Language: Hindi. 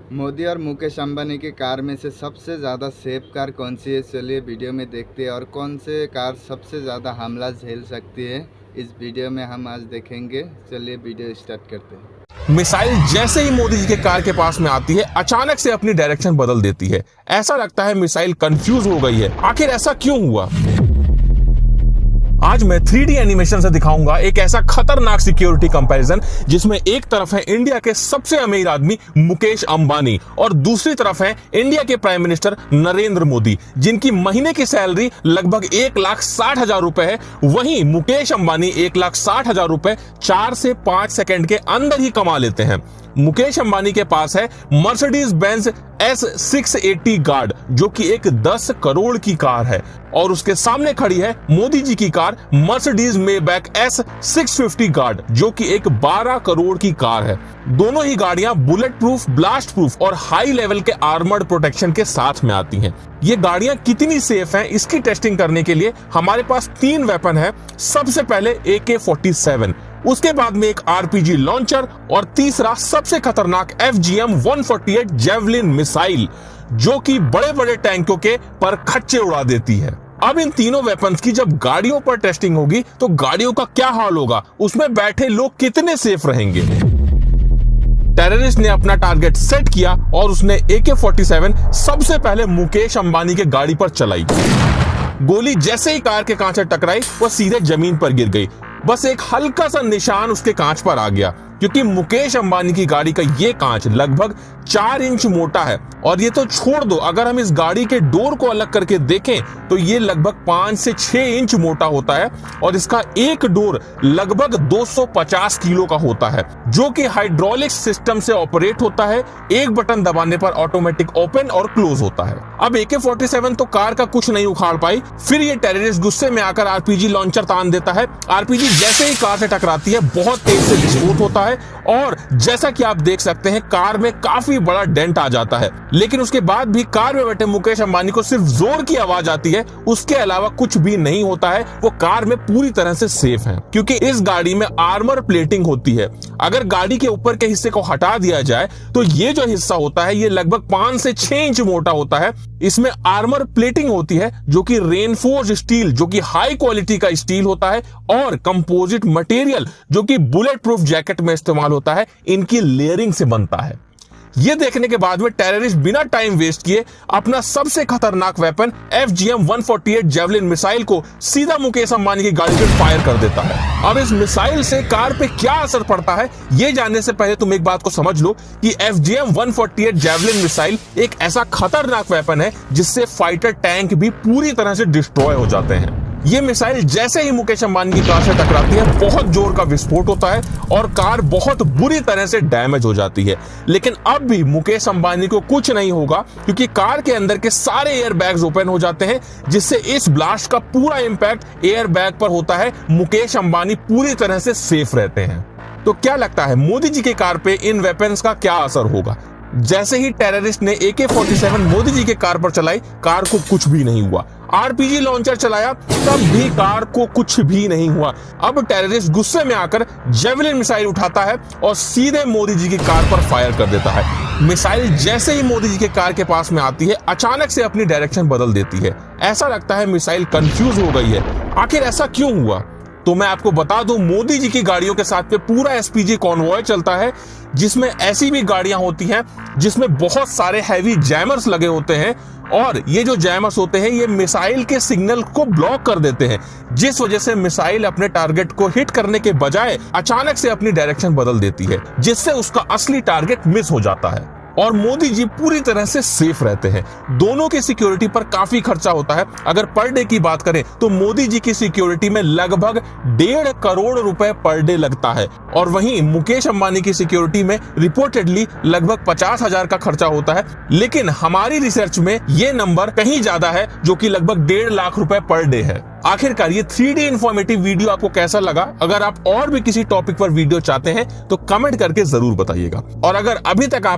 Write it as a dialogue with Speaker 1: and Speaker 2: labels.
Speaker 1: मोदी और मुकेश अंबानी की कार में से सबसे ज़्यादा सेफ कार कौन सी है? चलिए वीडियो में देखते हैं। और कौन से कार सबसे ज़्यादा हमला झेल सकती है, इस वीडियो में हम आज देखेंगे। चलिए वीडियो स्टार्ट करते हैं।
Speaker 2: मिसाइल जैसे ही मोदी जी के कार के पास में आती है, अचानक से अपनी डायरेक्शन बदल देती है। ऐसा लगता है मिसाइल कंफ्यूज हो गई है। आखिर ऐसा क्यों हुआ? आज मैं 3D एनिमेशन से दिखाऊंगा एक ऐसा खतरनाक सिक्योरिटी कंपैरिजन जिसमें एक तरफ है इंडिया के सबसे अमीर आदमी मुकेश अंबानी और दूसरी तरफ है इंडिया के प्राइम मिनिस्टर नरेंद्र मोदी, जिनकी महीने की सैलरी लगभग 1,60,000 रुपए है। वहीं मुकेश अंबानी 1,60,000 रुपए 4 से 5 सेकंड के अंदर ही कमा लेते हैं। मुकेश अंबानी के पास है मर्सिडीज बेंज S680 गार्ड, जो कि एक 10 करोड़ की कार है, और उसके सामने खड़ी है मोदी जी की car Mercedes Maybach S650 guard, जो कि एक 12 करोड़ की कार है। दोनों ही गाड़ियां बुलेट प्रूफ, ब्लास्ट प्रूफ और हाई लेवल के आर्मर्ड प्रोटेक्शन के साथ में आती हैं। ये गाड़ियां कितनी सेफ हैं, इसकी टेस्टिंग करने के लिए हमारे पास 3 वेपन है। सबसे पहले AK-47, उसके बाद में एक RPG लॉन्चर और तीसरा सबसे खतरनाक FGM-148 जेवलिन मिसाइल, जो कि बड़े बड़े टैंकों के पर खच्चे उड़ा देती है। अब इन तीनों वेपन्स की जब गाड़ियों पर टेस्टिंग होगी तो गाड़ियों का क्या हाल होगा, उसमें बैठे लोग कितने सेफ रहेंगे। टेररिस्ट ने अपना टारगेट सेट किया और उसने AK-47 सबसे पहले मुकेश अंबानी के गाड़ी पर चलाई। गोली जैसे ही कार के कांच से टकराई, वो सीधे जमीन पर गिर गई। बस एक हल्का सा निशान उसके कांच पर आ गया, क्योंकि मुकेश अंबानी की गाड़ी का ये कांच लगभग 4 इंच मोटा है। और ये तो छोड़ दो, अगर हम इस गाड़ी के डोर को अलग करके देखें तो ये लगभग 5 से 6 इंच मोटा होता है और इसका एक डोर लगभग 250 किलो का होता है, जो कि हाइड्रोलिक सिस्टम से ऑपरेट होता है। एक बटन दबाने पर ऑटोमेटिक ओपन और क्लोज होता है। अब AK-47 तो कार का कुछ नहीं उखाड़ पाई। फिर ये टेररिस्ट गुस्से में आकर RPG लॉन्चर तान देता है। RPG जैसे ही कार से टकराती है, बहुत तेज से विस्फोट होता है और जैसा कि आप देख सकते हैं, कार में काफी बड़ा डेंट आ जाता है। लेकिन उसके बाद भी कार में बैठे मुकेश अंबानी को सिर्फ जोर की आवाज आती है, उसके अलावा कुछ भी नहीं होता है। वो कार में पूरी तरह से सेफ है, क्योंकि इस गाड़ी में आर्मर प्लेटिंग होती है। अगर गाड़ी के ऊपर के हिस्से को हटा दिया जाए तो ये जो हिस्सा होता है, ये लगभग 5 से 6 इंच मोटा होता है। इसमें आर्मर प्लेटिंग होती है, जो कि रेनफोर्स्ड स्टील, जो कि हाई क्वालिटी का स्टील होता है, और कंपोजिट मटेरियल, जो कि बुलेट प्रूफ जैकेट में इस्तेमाल होता है, इनकी लेयरिंग से बनता है। ये देखने के बाद में टेररिस्ट बिना टाइम वेस्ट किए अपना सबसे खतरनाक वेपन FGM-148 जेवलिन मिसाइल को सीधा मुकेश अंबानी की गाड़ी पे फायर कर देता है। अब इस मिसाइल से कार पे क्या असर पड़ता है, ये जानने से पहले तुम एक बात को समझ लो कि FGM-148 जेवलिन मिसाइल एक ऐसा खतरनाक वेपन है जिससे फाइटर टैंक भी पूरी तरह से डिस्ट्रॉय हो जाते हैं। ये मिसाइल जैसे ही मुकेश अंबानी की कार से टकराती है, बहुत जोर का विस्फोट होता है और कार बहुत बुरी तरह से डैमेज हो जाती है। लेकिन अब भी मुकेश अंबानी को कुछ नहीं होगा, क्योंकि कार के अंदर के सारे एयर बैग्स ओपन हो जाते हैं, जिससे इस ब्लास्ट का पूरा इंपैक्ट एयर बैग पर होता है। मुकेश अंबानी पूरी तरह से सेफ रहते हैं। तो क्या लगता है मोदी जी के कार पे इन वेपन्स का क्या असर होगा? जैसे ही टेररिस्ट ने AK-47 मोदी जी के कार पर चलाई, कार को कुछ भी नहीं हुआ। RPG लॉन्चर चलाया, तब भी कार को कुछ भी नहीं हुआ। अब टेररिस्ट गुस्से में आकर जेवलिन मिसाइल उठाता है और सीधे मोदी जी की कार पर फायर कर देता है। मिसाइल जैसे ही मोदी जी के कार के पास में आती है, अचानक से अपनी डायरेक्शन बदल देती है। ऐसा लगता है मिसाइल कंफ्यूज हो गई है। आखिर ऐसा क्यों हुआ? तो मैं आपको बता दूं, मोदी जी की गाड़ियों के साथ में पूरा SPG कॉन्वॉय चलता है, जिसमें ऐसी भी गाड़ियां होती हैं जिसमें बहुत सारे हैवी जैमर्स लगे होते हैं, और ये जो जैमर्स होते हैं ये मिसाइल के सिग्नल को ब्लॉक कर देते हैं, जिस वजह से मिसाइल अपने टारगेट को हिट करने के बजाय अचानक से अपनी डायरेक्शन बदल देती है, जिससे उसका असली टारगेट मिस हो जाता है और मोदी जी पूरी तरह से सेफ रहते हैं। दोनों की सिक्योरिटी पर काफी खर्चा होता है। अगर पर डे की बात करें तो मोदी जी की सिक्योरिटी में लगभग 1.5 करोड़ रुपए पर डे लगता है, और वहीं मुकेश अंबानी की सिक्योरिटी में रिपोर्टेडली लगभग 50,000 का खर्चा होता है। लेकिन हमारी रिसर्च में ये नंबर कहीं ज्यादा है, जो कि लगभग 1.5 लाख रुपए पर डे है। आखिरकार ये 3D इंफॉर्मेटिव वीडियो आपको कैसा लगा? अगर आप और भी किसी टॉपिक पर वीडियो चाहते हैं तो कमेंट करके जरूर बताइएगा। और अगर अभी तक आप